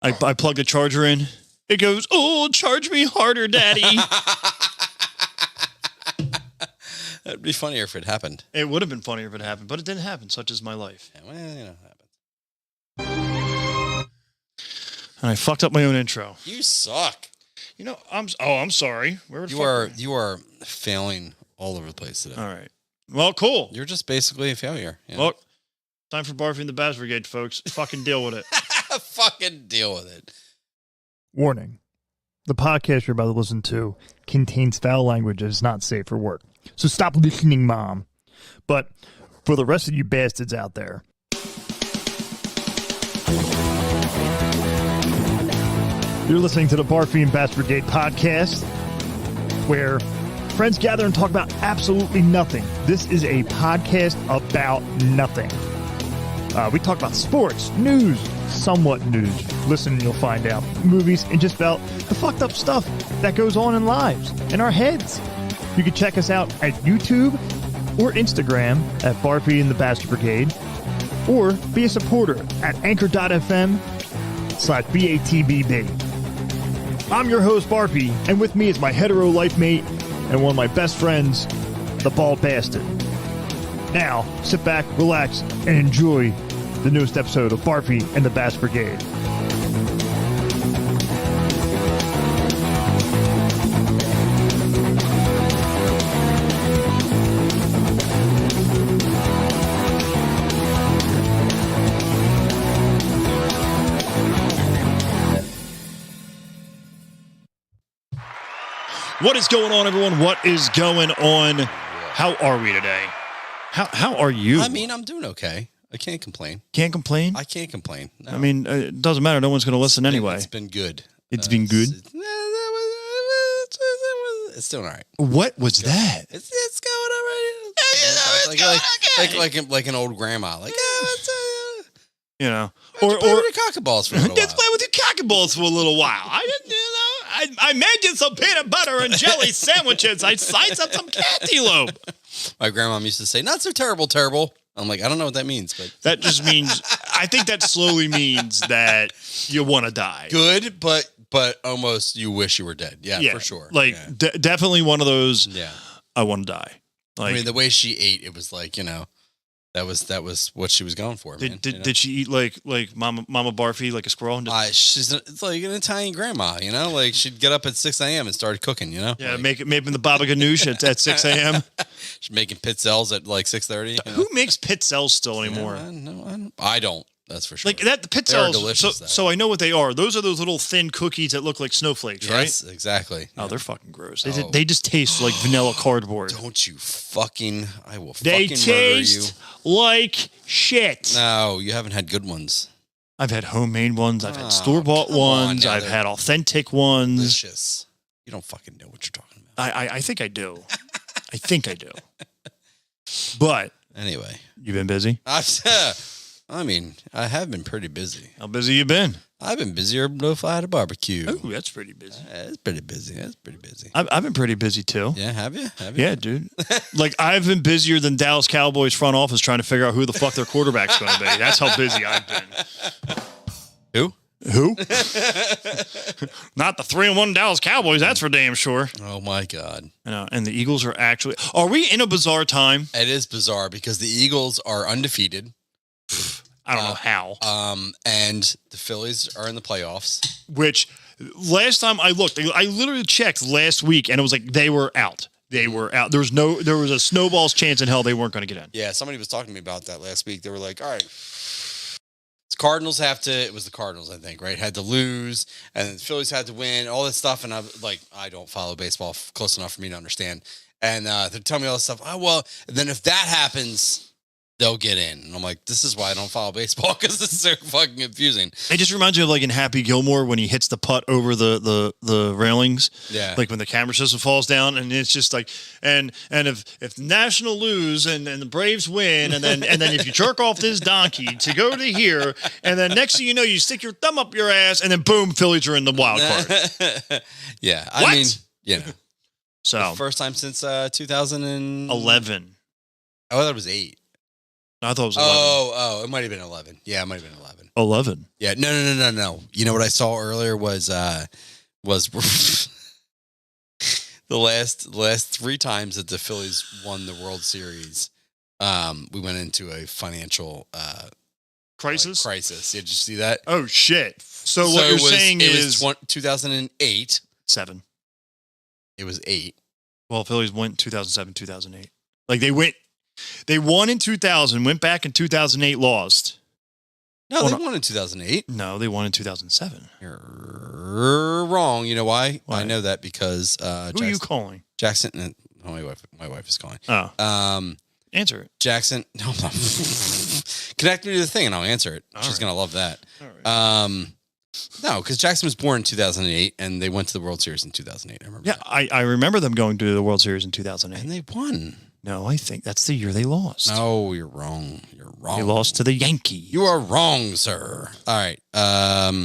I plug the charger in. It goes, oh, charge me harder, Daddy. That'd be funnier if it happened. It would have been funnier if it happened, but it didn't happen. Such is my life. Yeah, well, it happens. And I fucked up my own intro. You suck. You know, I'm sorry. You are failing all over the place today. All right. Well, cool. You're just basically a failure. You know? Well, time for Barfy and the Bass Brigade, folks. Fucking deal with it. Fucking deal with it. Warning. The podcast you're about to listen to contains foul language that is not safe for work. So stop listening, Mom. But for the rest of you bastards out there, you're listening to the Barfy and Bass Brigade podcast, where friends gather and talk about absolutely nothing. This is a podcast about nothing. We talk about sports, news, somewhat news. Listen, you'll find out. Movies, and just about the fucked up stuff that goes on in lives, in our heads. You can check us out at YouTube or Instagram at Barfy and the Bass Brigade, or be a supporter at anchor.fm/BATBB. I'm your host, Barfy, and with me is my hetero life mate and one of my best friends, the Bald Bastard. Now, sit back, relax, and enjoy the newest episode of Barfy and the Bass Brigade. What is going on, everyone? What is going on? How are we today? How are you? I mean, I'm doing okay. I can't complain. Can't complain? I can't complain. No. I mean, it doesn't matter. No one's going to listen anyway. It's been good. It's been good? It's doing all right. What was that? It's going all right. Like an old grandma. Like, you know, or the cockaballs for a little let's while. play with your cockaballs for a little while. I didn't, I made you some peanut butter and jelly sandwiches. I sliced up some cantaloupe. My grandma used to say, "Not so terrible, terrible." I'm like, I don't know what that means, but that just means. I think that slowly means that you want to die. Good, but almost you wish you were dead. Yeah, for sure. Like definitely one of those. Yeah, I want to die. Like, I mean, the way she ate, it was like, that was what she was going for. Did she eat like Mama Barfy, like a squirrel? And it's like an Italian grandma, like she'd get up at 6 a.m. and start cooking, Yeah, like, making the baba ganoush at 6 a.m. She's making pizzelles at like 6:30. Who makes pizzelles still anymore? I don't. That's for sure. Like that, the pizzelles. Delicious, so I know what they are. Those are those little thin cookies that look like snowflakes, right? Yes, exactly. Oh, they're fucking gross. They just taste like vanilla cardboard. Don't you fucking... I will they fucking murder you. They taste like shit. No, you haven't had good ones. I've had homemade ones. I've had store-bought ones. I've had authentic ones. Delicious. You don't fucking know what you're talking about. I think I do. I think I do. But... Anyway. You been busy? I mean, I have been pretty busy. How busy you been? I've been busier if I had a barbecue. Oh, that's pretty busy. It's pretty busy. That's pretty busy. I've been pretty busy too. Yeah, have you? Yeah, dude. Like I've been busier than Dallas Cowboys front office trying to figure out who the fuck their quarterback's going to be. That's how busy I've been. Who? Not the 3-1 Dallas Cowboys. That's for damn sure. Oh my God. I know. And the Eagles are actually. Are we in a bizarre time? It is bizarre because the Eagles are undefeated. I don't know how. And the Phillies are in the playoffs. Which last time I looked, I literally checked last week, and it was like they were out. They were out. There was a snowball's chance in hell they weren't going to get in. Yeah, somebody was talking to me about that last week. They were like, all right, Cardinals it was the Cardinals, I think, right? Had to lose, and the Phillies had to win, all this stuff. And I'm like, I don't follow baseball close enough for me to understand. And they're telling me all this stuff. Oh, well, and then if that happens, they'll get in. And I'm like, this is why I don't follow baseball, because this is so fucking confusing. It just reminds me of like in Happy Gilmore when he hits the putt over the railings. Yeah. Like when the camera system falls down, and it's just like, and if the National lose and the Braves win, and then if you jerk off this donkey to go to here, and then next thing you know, you stick your thumb up your ass, and then boom, Phillies are in the wild card. Yeah. What? I mean, So the first time since 2011. 11. Oh, that was 8. I thought it was 11. Oh, it might have been 11. Yeah, it might have been 11. 11. Yeah, no. You know what I saw earlier was the last 3 times that the Phillies won the World Series. We went into a financial Crisis? crisis. Yeah, did you see that? Oh, shit. So what you're saying is... 2008. 7. It was 8. Well, Phillies went 2007, 2008. Like they won in 2000, went back in 2008, lost. No, they won in 2008. No, they won in 2007. You're wrong. You know why? Why? I know that because Who are you calling? Jackson. Oh, my wife is calling. Oh. Answer it. Jackson. No, I'm not. Connect me to the thing and I'll answer it. She's gonna love that. All right. No, because Jackson was born in 2008 and they went to the World Series in 2008. I remember. Yeah, I remember them going to the World Series in 2008. And they won. No, I think that's the year they lost. No, you're wrong. You're wrong. They lost to the Yankees. You are wrong, sir. All right.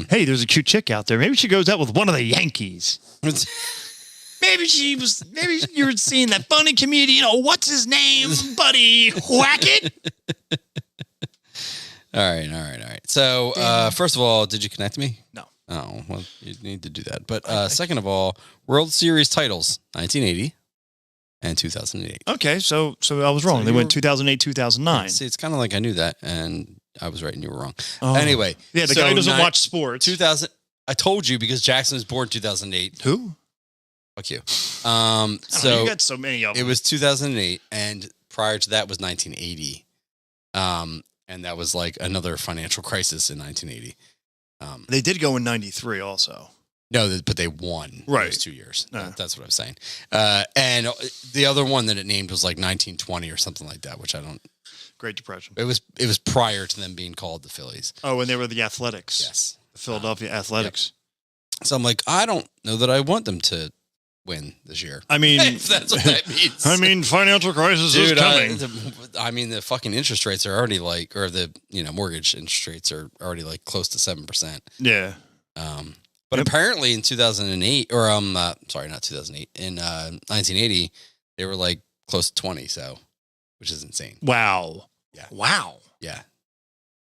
Hey, there's a cute chick out there. Maybe she goes out with one of the Yankees. Maybe you were seeing that funny comedian. Oh, what's his name, Buddy Whackett? All right. So, first of all, did you connect me? No. Oh, well, you need to do that. But second of all, World Series titles, 1980 and 2008. Okay, so I was wrong. They went 2008, 2009. See, it's kind of like I knew that, and I was right and you were wrong. Oh. Anyway. Yeah, the guy doesn't watch sports. 2000. I told you because Jackson was born 2008. Who? Fuck you. You got so many of them. It was 2008, and prior to that was 1980. And that was like another financial crisis in 1980. They did go in 93 also. No, but they won those 2 years. That's what I'm saying. And the other one that it named was like 1920 or something like that, which I don't. Great Depression. It was prior to them being called the Phillies. Oh, and they were the Athletics. Yes. The Philadelphia Athletics. Yep. So I'm like, I don't know that I want them to win this year. I mean, if that's what that means. I mean, financial crisis is coming. The fucking interest rates are already like, or the mortgage interest rates are already like close to 7%. Yeah. But apparently in 2008, or sorry, not 2008, in 1980, they were like close to 20. So, which is insane. Wow. Yeah. Wow. Yeah.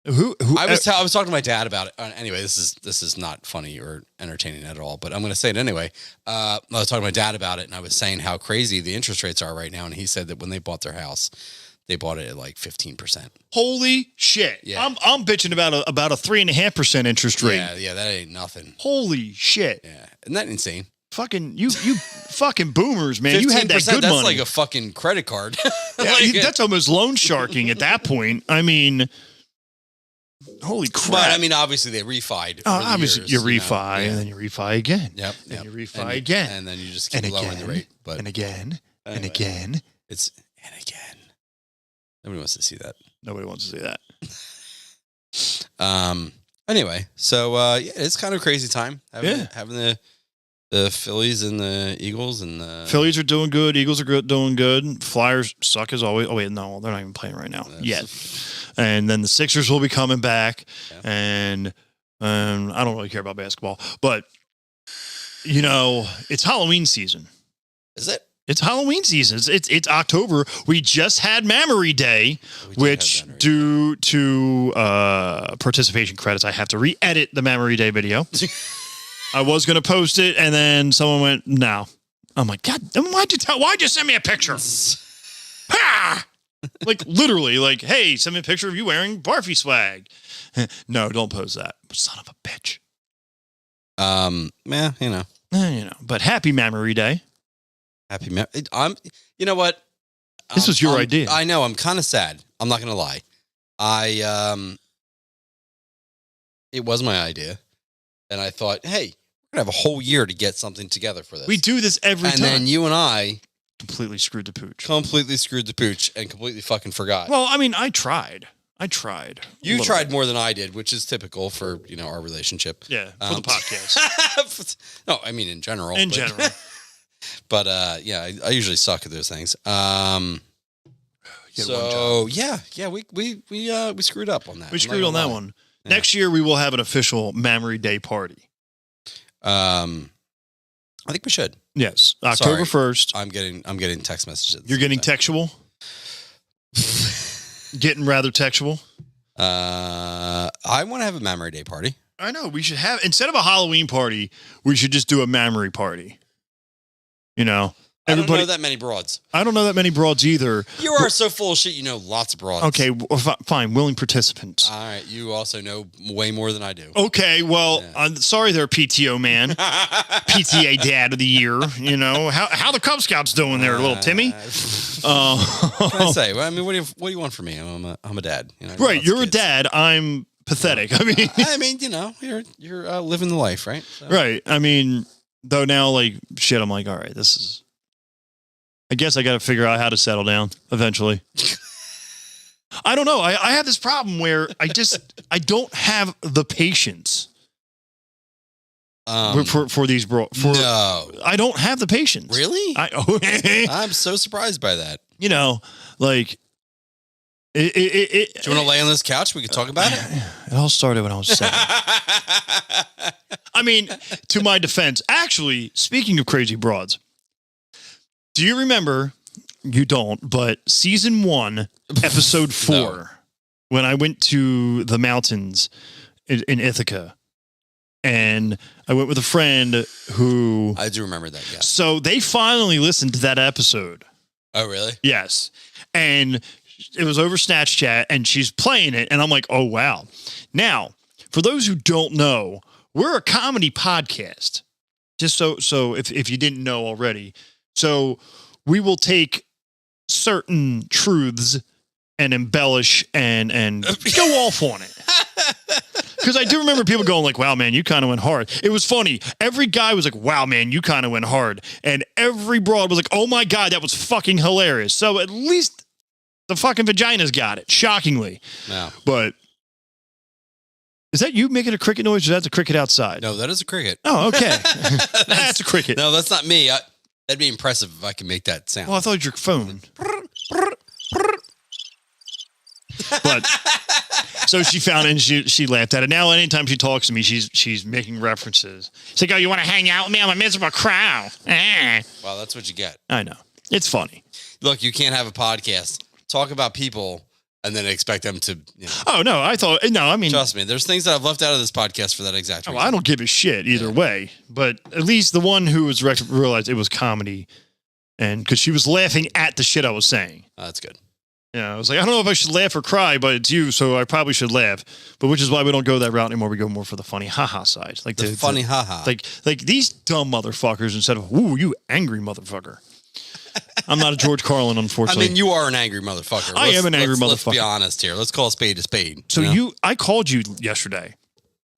Who I was talking to my dad about it. Anyway, this is not funny or entertaining at all, but I'm going to say it anyway. I was talking to my dad about it, and I was saying how crazy the interest rates are right now, and he said that when they bought their house, they bought it at like 15%. Holy shit! Yeah. I'm bitching about a 3.5% interest rate. Yeah, that ain't nothing. Holy shit! Yeah, isn't that insane? Fucking you fucking boomers, man! You had that good that's money. like a fucking credit card. Yeah, that's almost loan sharking at that point. I mean. Holy crap. But I mean, obviously they refied. Obviously years, you refi and then you refi again. Yep. And you refi again. And then you just keep lowering the rate. But and again. Anyway, and again. And again. Nobody wants to see that. Nobody wants to see that. Anyway, so yeah, it's kind of a crazy time having the Phillies and the Eagles and the Phillies are doing good. Eagles are doing good. Flyers suck as always. Oh wait, no, they're not even playing right now yet. And then the Sixers will be coming back. Yeah. And I don't really care about basketball, but it's Halloween season. Is it? It's Halloween season. It's October. We just had Memory Day, which due to participation credits, I have to re-edit the Memory Day video. I was going to post it, and then someone went, no. I'm like, God, why'd you send me a picture? Ha! Like, literally, like, hey, send me a picture of you wearing Barfy swag. No, don't post that. Son of a bitch. Yeah, But happy Memory Day. You know what? This was your idea. I know. I'm kind of sad. I'm not going to lie. It was my idea. And I thought, hey, we're going to have a whole year to get something together for this. We do this every time. And then you and I completely screwed the pooch. And completely fucking forgot. Well, I mean, I tried. You tried more than I did, which is typical for, our relationship. Yeah, for the podcast. No, I mean in general. But yeah, I usually suck at those things. So yeah, we screwed up on that. We screwed on that one. Yeah. Next year we will have an official Memory Day party. I think we should. Yes, October 1st. I'm getting text messages. You're getting textual? Getting rather textual. I want to have a memory day party. I know. We should have, instead of a Halloween party, we should just do a memory party. You know? I don't know that many broads. I don't know that many broads either. You are so full of shit. You know lots of broads. Okay, fine. Willing participants. All right. You also know way more than I do. Okay, well, I'm sorry there, PTO man. PTA dad of the year. You know, how the Cub Scouts doing there, little Timmy? What can I say? Well, I mean, what do you want from me? I'm a dad. You know, right, you're a dad. I'm pathetic. I mean, you know, you're living the life, right? So. Right. I mean, though now, like, shit, I'm like, all right, I guess I got to figure out how to settle down eventually. I don't know. I have this problem where I don't have the patience for these no. I don't have the patience. Really? I'm so surprised by that. You know, like do you want to lay on this couch? We could talk about it. It all started when I was 7. I mean, to my defense, actually, speaking of crazy broads. Do you remember? You don't, but season 1, episode 4, no. When I went to the mountains in Ithaca, and I went with a friend who... I do remember that, yeah. So they finally listened to that episode. Oh, really? Yes. And it was over Snatch Chat, and she's playing it, and I'm like, oh, wow. Now, for those who don't know, we're a comedy podcast. Just so if you didn't know already... So we will take certain truths and embellish and go off on it. Because I do remember people going like, wow, man, you kind of went hard. It was funny. Every guy was like, wow, man, you kind of went hard. And every broad was like, oh, my God, that was fucking hilarious. So at least the fucking vaginas got it, shockingly. No. But is that you making a cricket noise, or is that the cricket outside? No, that is a cricket. Oh, okay. That's a cricket. No, that's not me. That'd be impressive if I could make that sound. Well, I thought it was your phone. But so she found it and she laughed at it. Now, anytime she talks to me, she's making references. She's like, "Oh, you want to hang out with me? I'm a miserable crow." Well, that's what you get. I know. It's funny. Look, you can't have a podcast talk about people and then expect them to. You know. Oh no, I mean, trust me. There's things that I've left out of this podcast for that exact reason. I don't give a shit either way. But at least the one who was realized it was comedy, and because she was laughing at the shit I was saying. Oh, that's good. Yeah, I was like, I don't know if I should laugh or cry, but it's you, so I probably should laugh. But which is why we don't go that route anymore. We go more for the funny haha side, like the funny haha, like these dumb motherfuckers instead of ooh, you angry motherfucker. I'm not a George Carlin, unfortunately. I mean, you are an angry motherfucker. I am an angry motherfucker. Let's be honest here. Let's call a spade a spade. So I called you yesterday.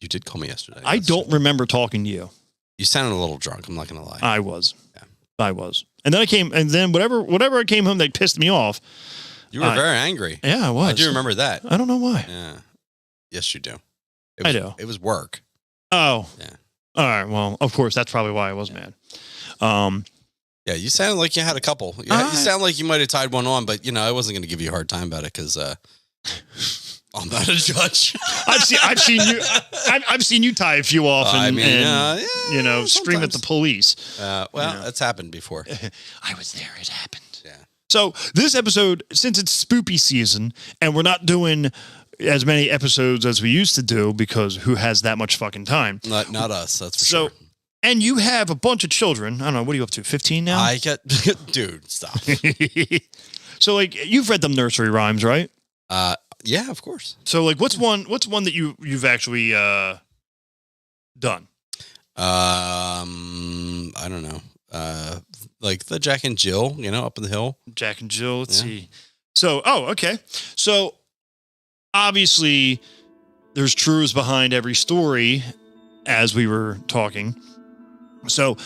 You did call me yesterday. I don't remember talking to you. You sounded a little drunk. I'm not going to lie. I was. Yeah. I was. And then whatever I came home that pissed me off. You were very angry. Yeah, I was. I do remember that. I don't know why. Yeah. Yes, you do. I do. It was work. Oh. Yeah. All right. Well, of course, that's probably why I was mad. Yeah, you sounded like you had a couple. You sound like you might have tied one on, but I wasn't going to give you a hard time about it because I'm not a judge. I've seen you tie a few off and scream at the police. That's happened before. I was there. It happened. Yeah. So this episode, since it's spoopy season, and we're not doing as many episodes as we used to do because who has that much fucking time? Not us. That's for sure. And you have a bunch of children. I don't know. What are you up to? 15 now? Dude, stop. So like you've read them nursery rhymes, right? Yeah, of course. So like what's one that you've actually done? I don't know. Like the Jack and Jill, up in the hill. Jack and Jill, let's see. So, okay. So obviously there's truths behind every story as we were talking. So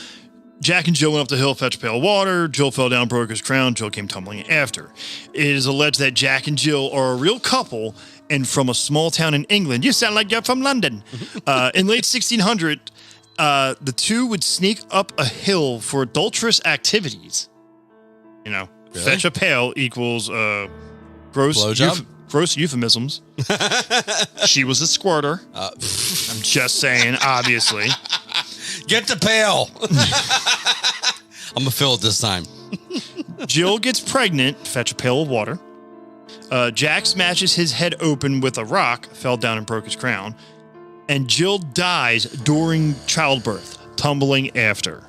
Jack and Jill went up the hill, fetched a pail of water. Jill fell down, broke his crown. Jill came tumbling after. It is alleged that Jack and Jill are a real couple and from a small town in England. You sound like you're from London. In late 1600, the two would sneak up a hill for adulterous activities. Really? Fetch a pail equals gross euphemisms. She was a squirter. I'm just saying, obviously. Get the pail. I'm going to fill it this time. Jill gets pregnant. Fetch a pail of water. Jack smashes his head open with a rock, fell down and broke his crown, and Jill dies during childbirth, tumbling after.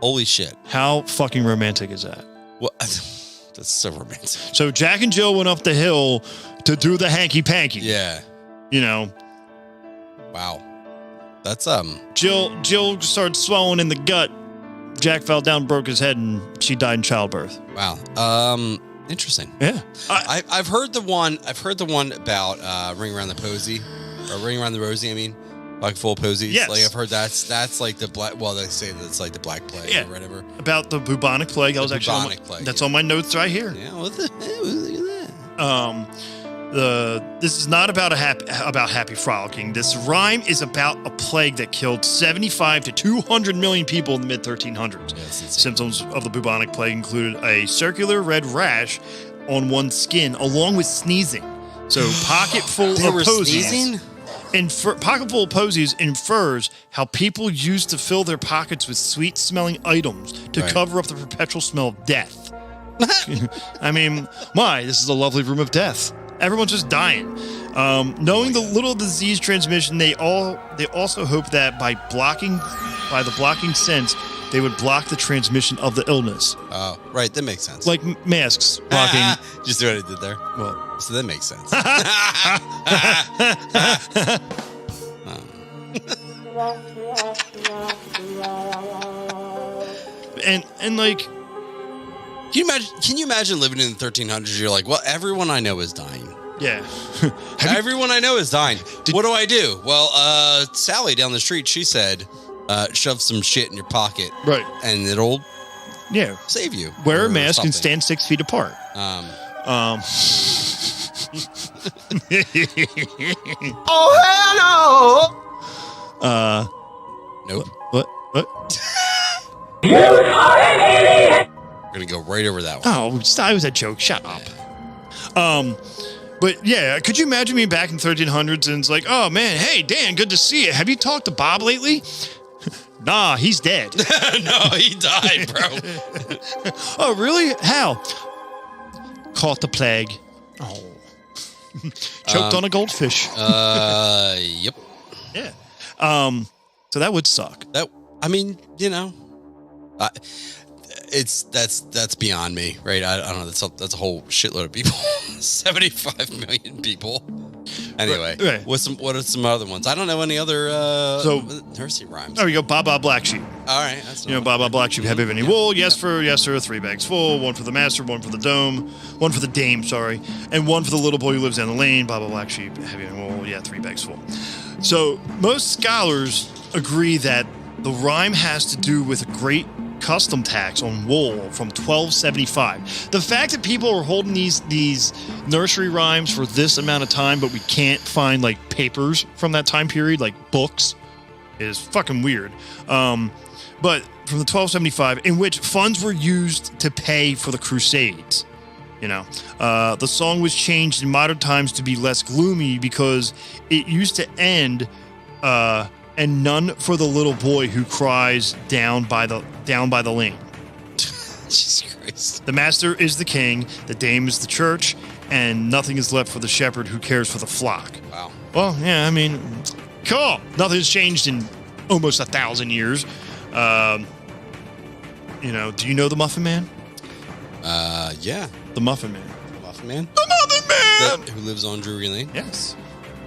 Holy shit. How fucking romantic is that? What? That's so romantic. So Jack and Jill went up the hill to do the hanky-panky. Yeah. You know. Wow. That's, Jill started swelling in the gut. Jack fell down, broke his head, and she died in childbirth. wow. Interesting. Yeah. I've heard the one about Ring Around the Posy, or Ring Around the Rosie, I mean. Pocket full of posies. Yes. Like I've heard that's like the black. Well, they say that's like the Black Plague or whatever. About the bubonic plague. That was actually bubonic plague. That's on my notes right here. Yeah. What the hell? Look at that. This is not about happy frolicking. This rhyme is about a plague that killed 75 to 200 million people in the mid 1300s. Symptoms of the bubonic plague included a circular red rash on one's skin, along with sneezing. So, pocket full They of were posies. sneezing? Pocketful of posies infers how people used to fill their pockets with sweet-smelling items to cover up the perpetual smell of death. I mean, why? This is a lovely room of death. Everyone's just dying. Knowing the little disease transmission, they also hope that by the blocking sense, they would block the transmission of the illness. Oh, right. That makes sense. Like masks blocking. Just see what I did there. Well, So that makes sense. and like, Can you imagine living in the 1300s? You're like, well, everyone I know is dying. yeah. Everyone I know is dying. What do I do? Well, Sally down the street, she said, shove some shit in your pocket. Right. And it'll Yeah. save you. Wear a or mask and something. stand 6 feet apart. Oh, hell no! Nope. What? We're going to go right over that one. Oh, I was a joke. Shut up. But yeah, could you imagine me back in 1300s and it's like, oh man, hey Dan, good to see you. Have you talked to Bob lately? Nah, he's dead. No, he died, bro. Oh, really? How? Caught the plague. Oh. Choked on a goldfish. Yep. Yeah. So that would suck. I mean, that's beyond me, right? I don't know. That's a whole shitload of people. 75 million people. Anyway, Right. What are some other ones? I don't know any other nursery rhymes. There we go. Baba Black Sheep. All right, that's Baba Black Sheep, heavy of any wool. Yes, sir. 3 bags full. 1 for the master, 1 for the dame, sorry, and 1 for the little boy who lives down the lane. Baba Black Sheep, heavy of any wool. Yeah, 3 bags full. So most scholars agree that the rhyme has to do with a great custom tax on wool from 1275. The fact that people are holding these nursery rhymes for this amount of time, but we can't find like papers from that time period, like books, is fucking weird. But from the 1275, in which funds were used to pay for the Crusades. The song was changed in modern times to be less gloomy because it used to end, and none for the little boy who cries down by the lane. Jesus Christ. The master is the king, the dame is the church, and nothing is left for the shepherd who cares for the flock. Wow. Well, yeah, I mean, cool. Nothing's changed in almost 1,000 years. Do you know the Muffin Man? Yeah. The Muffin Man. Muffin Man? The Muffin Man! Who lives on Drury Lane? Yes.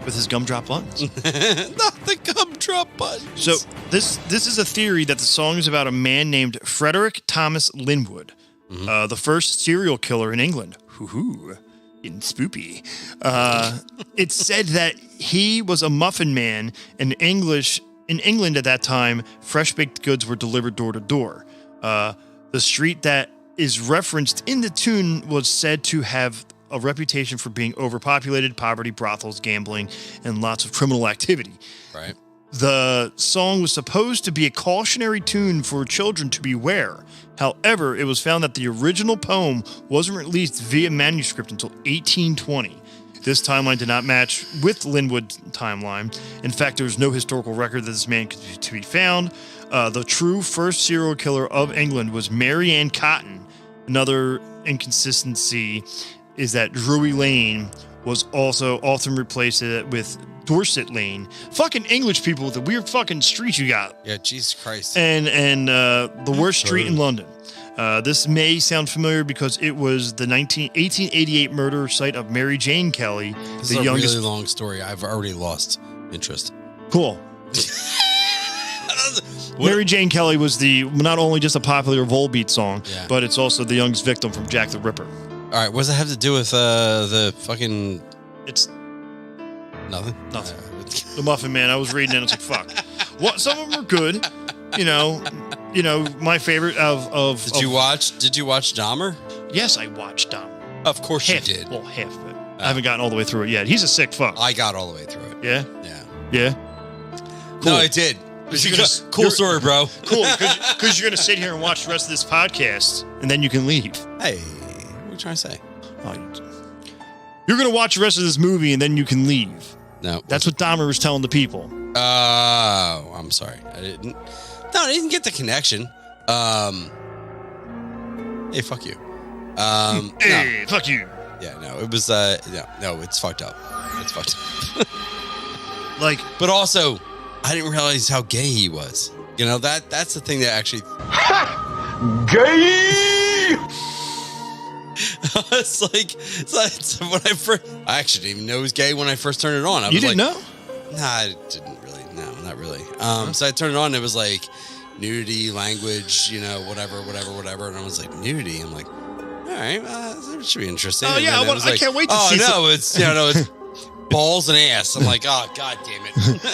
With his gumdrop buttons. Not the gumdrop buttons. So this is a theory that the song is about a man named Frederick Thomas Linwood, the first serial killer in England. Hoo-hoo. Getting spoopy. It's said that he was a muffin man. In England at that time, fresh baked goods were delivered door to door. The street that is referenced in the tune was said to have a reputation for being overpopulated, poverty, brothels, gambling, and lots of criminal activity. Right. The song was supposed to be a cautionary tune for children to beware. However, it was found that the original poem wasn't released via manuscript until 1820. This timeline did not match with Linwood's timeline. In fact, there was no historical record that this man could be found. The true first serial killer of England was Mary Ann Cotton. Another inconsistency is that Drury Lane was also often replaced with Dorset Lane. Fucking English people with the weird fucking streets you got. Yeah, Jesus Christ. And the worst street in London. This may sound familiar because it was the 1888 murder site of Mary Jane Kelly, This the is youngest. a really long story. I've already lost interest. Cool. Mary Jane Kelly was not only just a popular Volbeat song, but it's also the youngest victim from Jack the Ripper. All right, what does that have to do with the fucking... It's Nothing? nothing. The Muffin Man. I was reading it and I was like, fuck. What? Some of them are good. You know, my favorite of Did you watch Dahmer? Yes, I watched Dom. Of course Half, you did. well, half of it. I haven't gotten all the way through it yet. He's a sick fuck. I got all the way through it. Yeah? Yeah. Yeah? No, I did. Cool story, bro. Cool, because you're going to sit here and watch the rest of this podcast, and then you can leave. Hey, what are you trying to say? You're going to watch the rest of this movie, and then you can leave. No. That's what Dahmer was telling the people. Oh, I'm sorry. I didn't get the connection. Hey, fuck you. Hey, fuck you. Yeah, no, it was, no, it's fucked up. It's fucked up. But also, I didn't realize how gay he was. You know, that's the thing that actually... Gay! it's like when I actually didn't even know he was gay when I first turned it on. You didn't know? Nah, I didn't really. No, not really. So I turned it on and it was like nudity, language, whatever. And I was like, nudity? I'm like, all right, that should be interesting. Oh, yeah, I can't wait to see it's balls and ass. I'm like, oh, God damn it.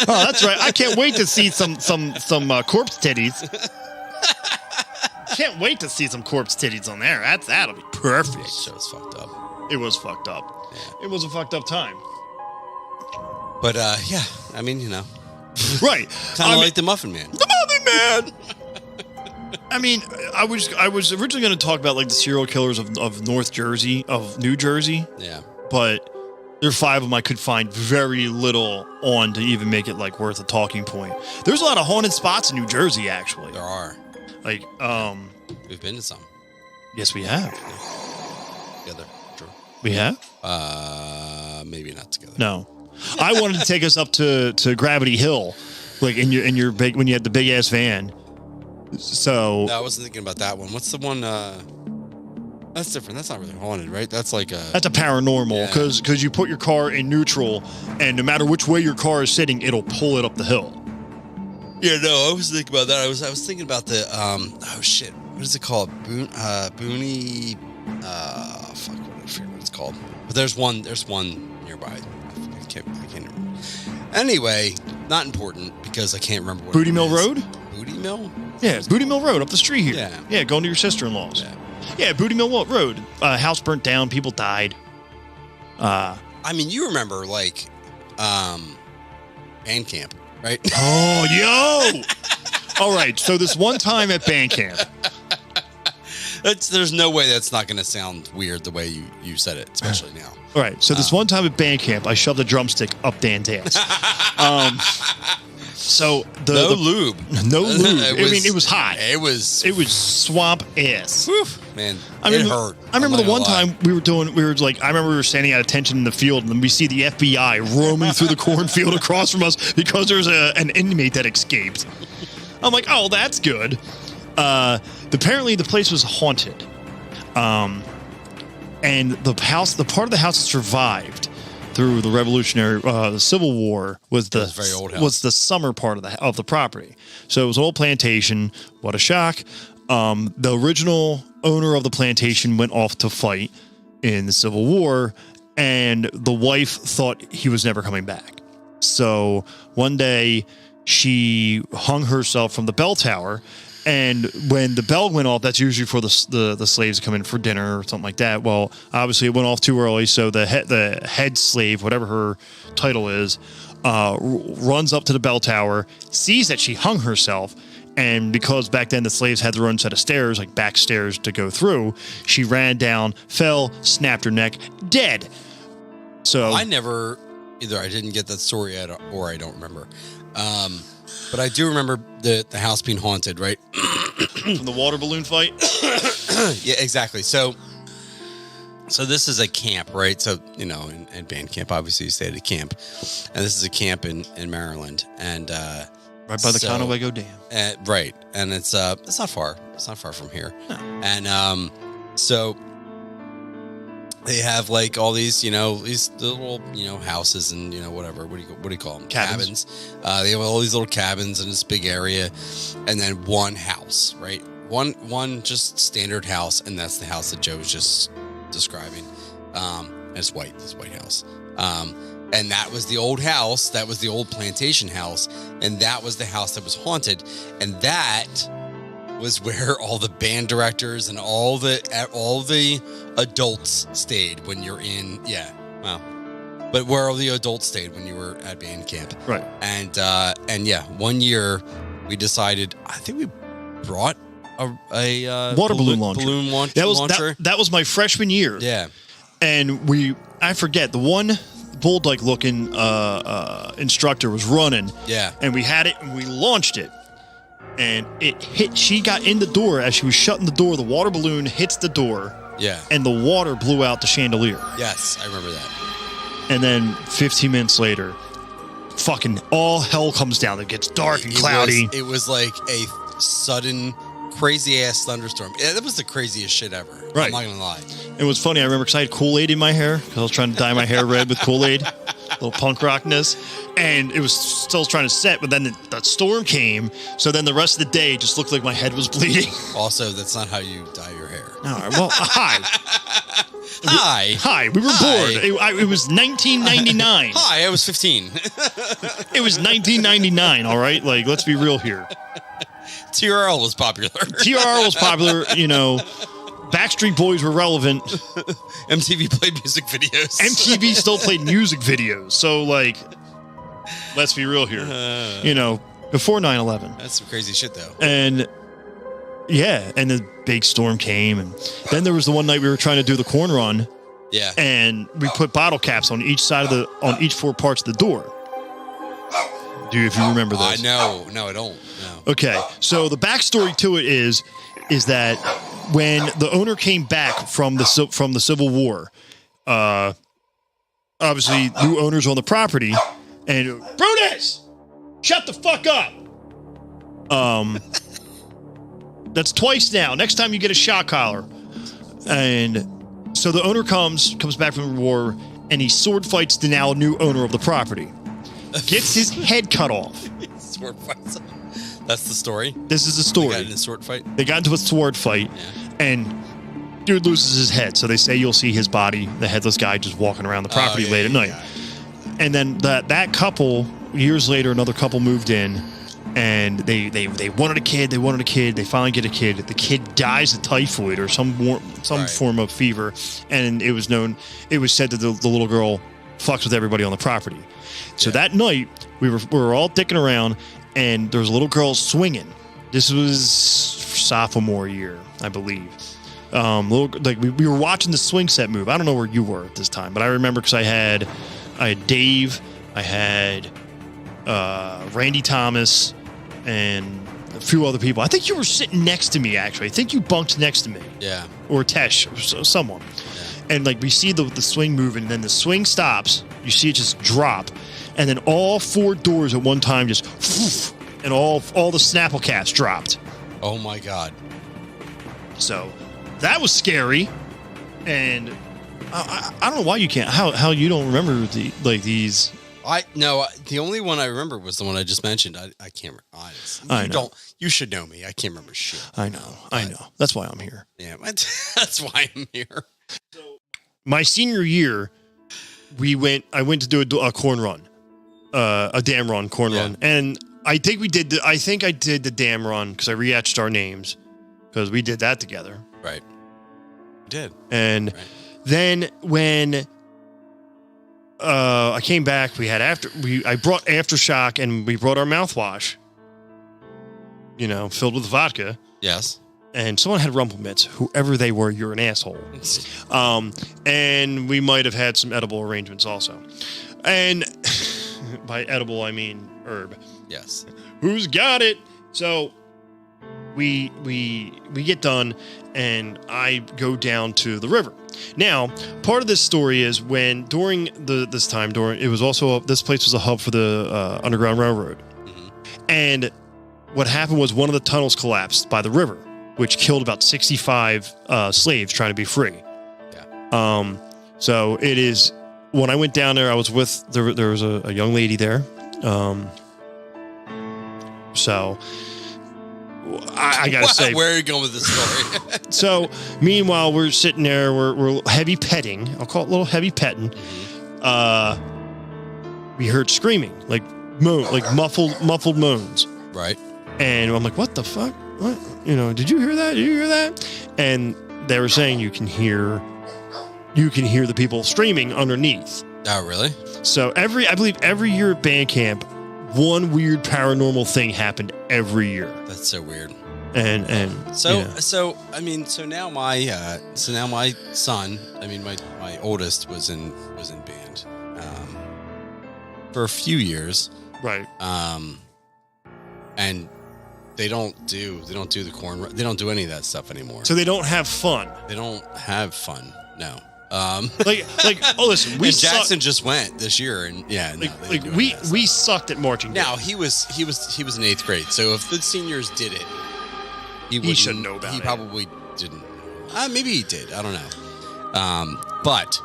Oh, that's right. I can't wait to see some corpse titties. Can't wait to see some corpse titties on there. That'll be perfect. That show's fucked up. It was fucked up. Yeah. It was a fucked up time. But yeah, I mean, right. Kind of like the Muffin Man. The Muffin Man. I mean, I was originally going to talk about like the serial killers of New Jersey. Yeah. But there are 5 of them I could find very little on to even make it like worth a talking point. There's a lot of haunted spots in New Jersey, actually. There are. Like, we've been to some. Yes, we have. Together. True. We have? Maybe not together. No. I wanted to take us up to Gravity Hill, like in your big, when you had the big ass van. So no, I wasn't thinking about that one. What's the one? That's different. That's not really haunted, right? That's like that's a paranormal because you put your car in neutral, and no matter which way your car is sitting, it'll pull it up the hill. Yeah, no, I was thinking about that. I was thinking about the oh shit, what is it called? Booney. Fuck, I forget what it's called. But there's one nearby. I can't remember. Anyway, not important because I can't remember what Booty Mill Road? Booty Mill? Yeah, it's Booty Mill Road up the street here. Yeah. Yeah, going to your sister-in-law's. Yeah. Yeah, Booty Mill Road. House burnt down, people died. I mean, you remember like band camp, right? Oh, yo! All right, so this one time at band camp. There's no way that's not going to sound weird the way you said it, especially now. All right, so this one time at band camp, I shoved a drumstick up Dan's ass. So no lube. No lube. It was hot. It was swamp ass. Whew, man, it hurt. I remember the one time I remember we were standing at attention in the field, and then we see the FBI roaming through the cornfield across from us because there's an inmate that escaped. I'm like, oh, that's good. Apparently the place was haunted. And the part of the house that survived through the the Civil War was the very old house. Was the summer part of the property. So it was an old plantation. What a shock. The original owner of the plantation went off to fight in the Civil War, and the wife thought he was never coming back. So one day she hung herself from the bell tower. And when the bell went off, that's usually for the slaves to come in for dinner or something like that. Well, obviously it went off too early, so the head slave, whatever her title is, runs up to the bell tower, sees that she hung herself, and because back then the slaves had their own set of stairs, like back stairs to go through, she ran down, fell, snapped her neck, dead. So I never either. I didn't get that story yet, or I don't remember. But I do remember the house being haunted, right? From the water balloon fight? Yeah, exactly. So So this is a camp, right? So, you know, in band camp, obviously you stay at a camp. And this is a camp in Maryland. And Right by the Conewago Dam. Right. And it's not far. It's not far from here. No. And so they have like all these, you know, these little, you know, houses and, you know, whatever. What do you call them? Cabins. They have all these little cabins in this big area, and then one house, right? One just standard house, and that's the house that Joe was just describing. And it's white, this White House. And that was the old house. That was the old plantation house, and that was the house that was haunted, and that was where all the band directors and all the adults stayed when you're in. Yeah, wow. But where all the adults stayed when you were at band camp, Right. And yeah, one year we decided. I think we brought a Water balloon launcher. launcher. That was my freshman year. Yeah, And I forget, the one bulldog looking instructor was running. yeah. And we had it and we launched it. And it hit, she got in the door. As she was shutting the door, the water balloon hits the door. Yeah. And the water blew out the chandelier. Yes, I remember that. And then 15 minutes later, fucking all hell comes down. It gets dark and cloudy. It was like a sudden, crazy ass thunderstorm. Yeah, that was the craziest shit ever. Right. I'm not gonna lie. It was funny. I remember because I had Kool-Aid in my hair because I was trying to dye my hair red with Kool-Aid, little punk rockness, and it was still trying to set. But then the storm came, so then the rest of the day it just looked like my head was bleeding. Also, that's not how you dye your hair. All right, well, hi. We were Hi. bored. It was 1999. Hi, I was 15. It was 1999. All right, like let's be real here. TRL was popular. TRL was popular. You know, Backstreet Boys were relevant. MTV played music videos. MTV still played music videos. So like, let's be real here. You know, before 9/11. That's some crazy shit, though. And yeah, and the big storm came, and then there was the one night we were trying to do the corn run. Yeah. And we put bottle caps on each side of on each four parts of the door. If you remember this. I know. No, I don't. No. Okay, so the backstory to it is that when the owner came back from the Civil War, obviously new owners on the property, and Brutus, shut the fuck up. That's twice now. Next time you get a shot collar, and so the owner comes back from the war, and he sword fights the now new owner of the property, gets his head cut off. Sword fights. That's the story. This is the story. They got in a sword fight. They got into a sword fight, and dude loses his head. So they say you'll see his body, the headless guy, just walking around the property late at night. Yeah. And then that couple, years later, another couple moved in, and they wanted a kid. They wanted a kid. They finally get a kid. The kid dies of typhoid or some form of fever, and it was said that the little girl fucks with everybody on the property. So that night we were all dicking around, and there was a little girl swinging. This was sophomore year, I believe. We were watching the swing set move. I don't know where you were at this time, but I remember because I had Dave, I had Randy Thomas, and a few other people. I think you were sitting next to me, actually. I think you bunked next to me. Yeah. Or Tesh, or someone. Yeah. And like we see the swing move, and then the swing stops. You see it just drop, and then all four doors at one time just, whoosh, and all the Snapple caps dropped. Oh my God. So that was scary, and I don't know why you can't. How you don't remember these? The only one I remember was the one I just mentioned. I can't remember. I know. You should know me. I can't remember shit. I know. That's why I'm here. Yeah, that's why I'm here. My senior year, I went to do a corn run, a dam run, run, and I think I did the dam run because I re-etched our names because we did that together. Right. We did. And then when I came back, I brought Aftershock, and we brought our mouthwash, filled with vodka. Yes. And someone had Rumple Mitts. Whoever they were, you're an asshole. And we might have had some edible arrangements also. And by edible, I mean herb. Yes. Who's got it? So we get done, and I go down to the river. Now, part of this story is when during this place was a hub for the Underground Railroad, and what happened was one of the tunnels collapsed by the river, which killed about 65 slaves trying to be free. Yeah. So it is. When I went down there, I was with there was a young lady there. So I gotta say, where are you going with this story? So meanwhile, we're sitting there, we're heavy petting. I'll call it a little heavy petting. We heard screaming, like muffled moans. Right. And I'm like, what the fuck? What? Did you hear that? Did you hear that? And they were saying you can hear the people screaming underneath. Oh, really? So I believe every year at band camp, one weird paranormal thing happened every year. That's so weird. And so now my son, my oldest was in band for a few years. Right. And they don't do the corn. They don't do any of that stuff anymore. So they don't have fun. They don't have fun. No. Listen, Jackson just went this year, and we sucked at marching. Now he was in 8th grade, so if the seniors did it, he should know about it. He probably didn't. Maybe he did. I don't know. But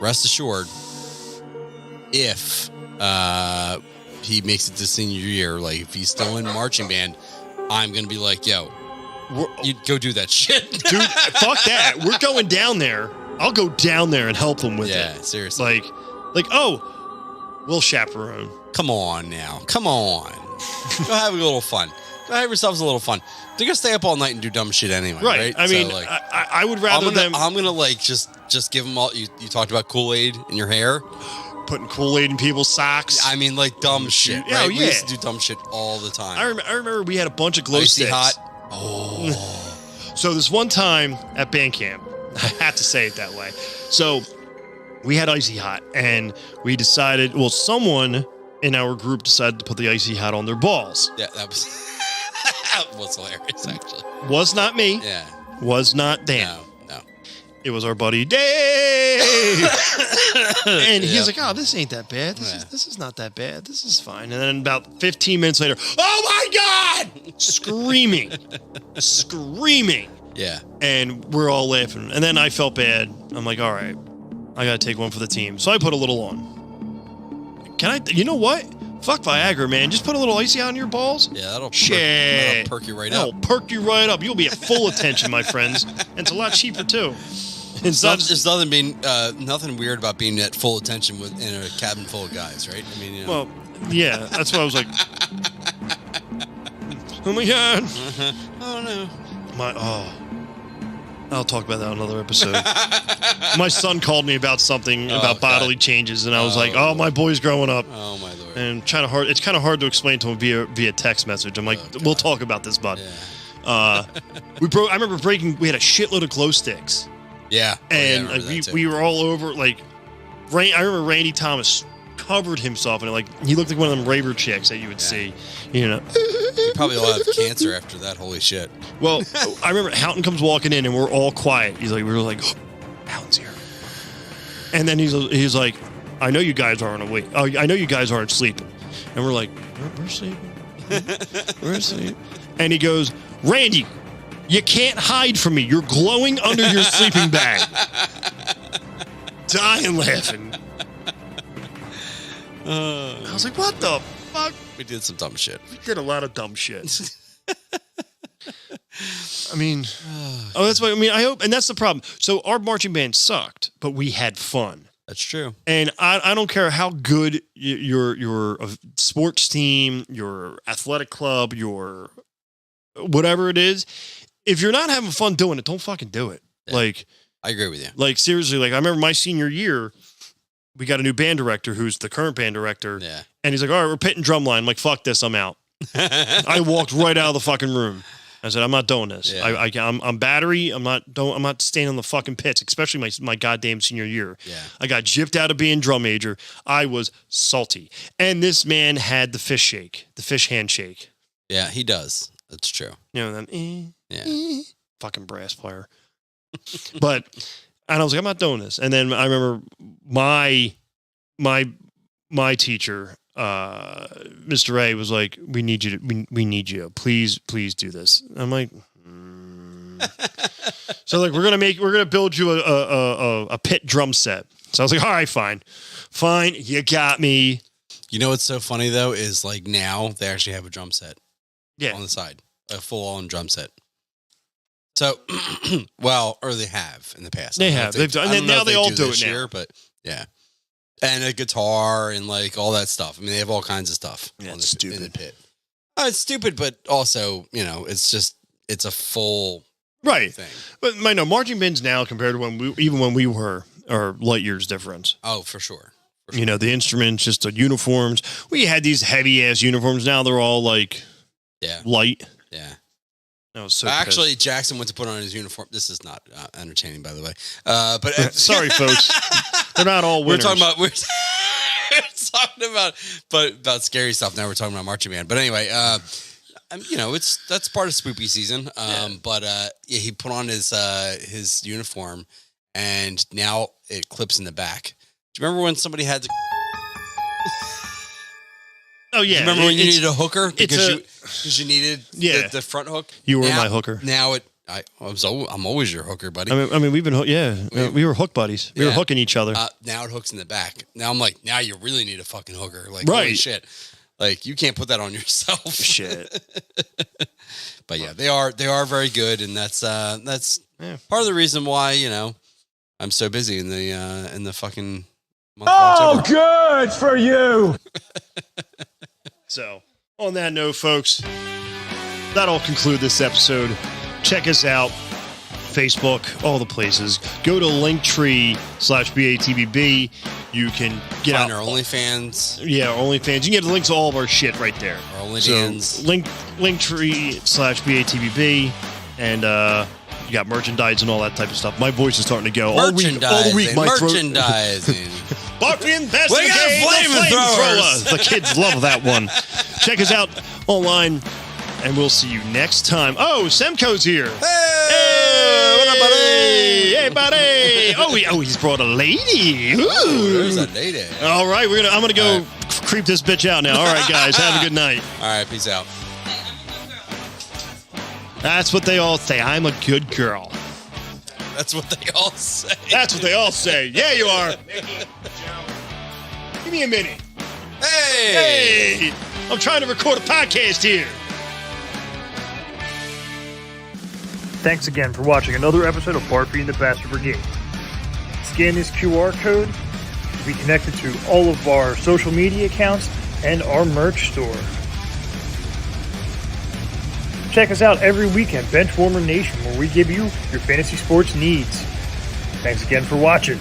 rest assured, if he makes it to senior year, like if he's still in marching band, I'm gonna be like, yo. You go do that shit. Dude, fuck that. We're going down there. I'll go down there and help them with it. Yeah, seriously. We'll chaperone. Come on now. Come on. Go have a little fun. Go have yourselves a little fun. They're going to stay up all night and do dumb shit anyway, right? I mean, I would rather I'm going to just give them all. You talked about Kool-Aid in your hair. Putting Kool-Aid in people's socks. I mean, like dumb shit. Yeah, right? yeah. We used to do dumb shit all the time. I remember we had a bunch of glow Icy sticks. hot. Oh. So this one time at band camp, I have to say it that way. So we had Icy Hot, and we decided, someone in our group decided to put the Icy Hot on their balls. Yeah, that was hilarious, actually. Was not me. Yeah. Was not Dan. No. It was our buddy Dave. And he's like, oh, this ain't that bad. This is not that bad. This is fine. And then about 15 minutes later, oh my God! Screaming. Yeah. And we're all laughing. And then I felt bad. I'm like, all right, I got to take one for the team. So I put a little on. You know what? Fuck Viagra, man. Just put a little Icy on your balls. Yeah, that'll perk you right up. That'll perk you right up. You'll be at full attention, my friends. And it's a lot cheaper, too. There's nothing weird about being at full attention in a cabin full of guys, right? I mean, Well, yeah, that's why I was like, oh my God. Oh no. I'll talk about that on another episode. My son called me about something about bodily changes, and I was like, oh, my boy's growing up. Oh my Lord. And it's kind of hard to explain to him via text message. I'm like, we'll talk about this, bud. Yeah. I remember we had a shitload of glow sticks. Yeah. And we were all over, I remember Randy Thomas covered himself in it. He looked like one of them raver chicks that you would see, You probably all have cancer after that. Holy shit. Well, I remember Houghton comes walking in and we're all quiet. We were like, oh, Houghton's here. And then he's like, I know you guys aren't awake. Oh, I know you guys aren't sleeping. And we're like, we're sleeping. We're sleeping. And he goes, Randy, you can't hide from me. You're glowing under your sleeping bag. Dying laughing. I was like, what the fuck? We did some dumb shit. We did a lot of dumb shit. I mean, that's why, I hope, and that's the problem. So our marching band sucked, but we had fun. That's true. And I don't care how good your sports team, your athletic club, your whatever it is, if you're not having fun doing it, don't fucking do it. Yeah, I agree with you. Seriously, I remember my senior year, we got a new band director who's the current band director. Yeah. And he's like, all right, we're pitting drumline. I'm like, fuck this, I'm out. I walked right out of the fucking room. I said, I'm not doing this. Yeah. I'm battery. I'm not staying on the fucking pits, especially my goddamn senior year. Yeah. I got gypped out of being drum major. I was salty. And this man had the fish handshake. Yeah, he does. That's true. You know, then Yeah. fucking brass player. But and I was like, I'm not doing this. And then I remember my teacher, Mr. A, was like, we need you to, we need you. Please do this. I'm like, So like we're gonna build you a pit drum set. So I was like, all right, fine, you got me. You know what's so funny though is like now they actually have a drum set. Yeah. On the side, a full-on drum set. So, well, or they have in the past. They have. They've done, and now they all do it now. Year, but yeah, and a guitar and like all that stuff. I mean, they have all kinds of stuff. Yeah, in it's stupid. In the pit. It's stupid, but also, you know, it's a full thing. But marching bands now compared to when we were are light years difference. Oh, for sure. You know, the instruments, just the uniforms. We had these heavy ass uniforms. Now they're all like light. Yeah. I was so actually, pissed. Jackson went to put on his uniform. This is not entertaining, by the way. But sorry, folks, they're not all winners. We're talking about scary stuff. Now we're talking about marching band. But anyway, you know, that's part of spoopy season. But he put on his uniform, and now it clips in the back. Do you remember when somebody had to? Oh yeah. Remember when you needed a hooker because you needed the front hook? You were my hooker. Now I'm always your hooker, buddy. I mean we've been we were hook buddies. We were hooking each other. Now it hooks in the back. Now I'm like, now you really need a fucking hooker. Like holy shit. Like you can't put that on yourself. Shit. But yeah, they are very good, and that's part of the reason why, you know, I'm so busy in the fucking month of October. Good for you. So, on that note, folks, that'll conclude this episode. Check us out. Facebook, all the places. Go to linktree/BATBB. You can get Find out our OnlyFans. Yeah, OnlyFans. You can get the links to all of our shit right there. Our OnlyFans. So, linktree/BATBB. And you got merchandise and all that type of stuff. My voice is starting to go. All week, my merchandising. Barfy and Best We got flamethrowers. The kids love that one. Check us out online, and we'll see you next time. Oh, Semco's here. Hey, what up, buddy? Hey, buddy. He's brought a lady. Ooh. There's a lady. All right, I'm gonna go creep this bitch out now. All right, guys, have a good night. All right, peace out. That's what they all say. I'm a good girl. That's what they all say. That's what they all say. Yeah, you are. Give me a minute. Hey! I'm trying to record a podcast here. Thanks again for watching another episode of Barfy and the Bastard Brigade. Scan this QR code to be connected to all of our social media accounts and our merch store. Check us out every week at Benchwarmer Nation, where we give you your fantasy sports needs. Thanks again for watching.